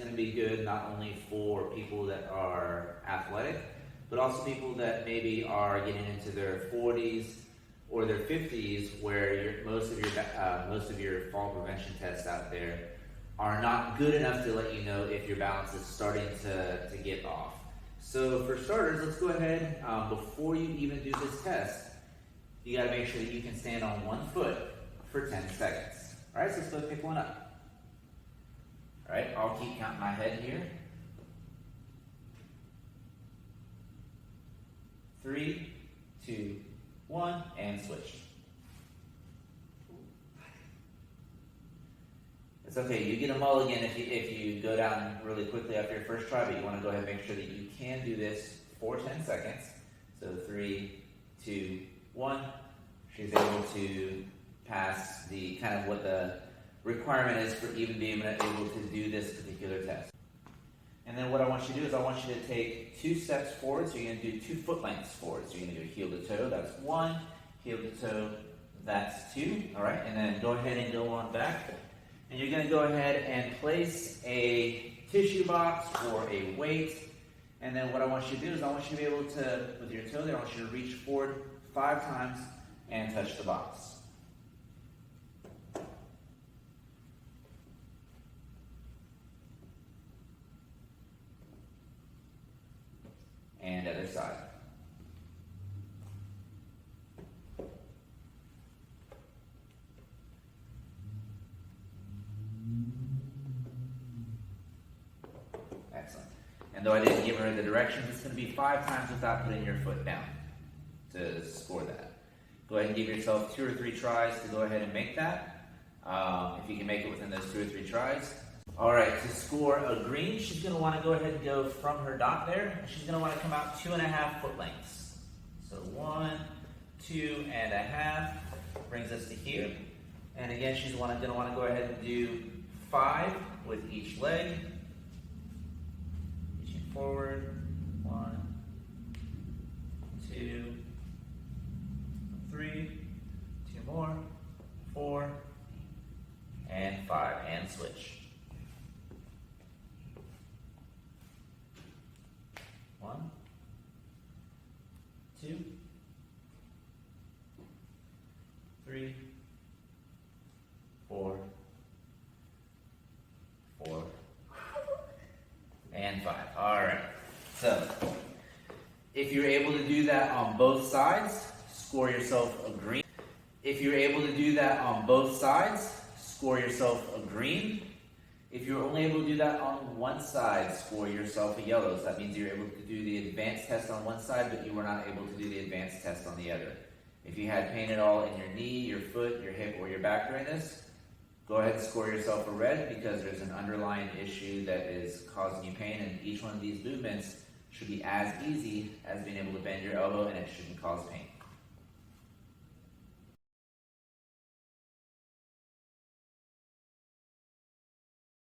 going to be good not only for people that are athletic, but also people that maybe are getting into their 40s or their 50s, where most of your fall prevention tests out there are not good enough to let you know if your balance is starting to get off. So for starters, let's go ahead, before you even do this test, you got to make sure that you can stand on one foot for 10 seconds. All right, so let's go pick one up. All right, I'll keep counting my head here. 3, 2, 1, and switch. It's okay, you get a mulligan if you go down really quickly after your first try, but you want to go ahead and make sure that you can do this for 10 seconds. So 3, 2, 1. She's able to pass the kind of what the requirement is for even being able to do this particular test. And then what I want you to do is I want you to take 2 steps forward. So you're going to do 2 foot lengths forward. So you're going to do heel to toe, that's 1. Heel to toe, that's 2. All right, and then go ahead and go on back. And you're going to go ahead and place a tissue box or a weight. And then what I want you to do is I want you to be able to, with your toe there, I want you to reach forward 5 times and touch the box. And other side. Excellent. And though I didn't give her the directions, it's going to be 5 times without putting your foot down to score that. Go ahead and give yourself 2 or 3 tries to go ahead and make that. If you can make it within those 2 or 3 tries. All right, to score a green, she's going to want to go ahead and go from her dot there. And she's going to want to come out 2.5 foot lengths. So 1, 2.5 brings us to here. And again, she's going to want to go ahead and do 5 with each leg. Reaching forward. 1, 2, 3, 2 more, 4, and 5, and switch. 1, 2, 3, 4, and 5. All right. So, if you're able to do that on both sides, score yourself a green. If you're able to do that on both sides, score yourself a green. If you're only able to do that on one side, score yourself a yellow. So that means you're able to do the advanced test on one side, but you were not able to do the advanced test on the other. If you had pain at all in your knee, your foot, your hip, or your back during this, go ahead and score yourself a red, because there's an underlying issue that is causing you pain, and each one of these movements should be as easy as being able to bend your elbow, and it shouldn't cause pain.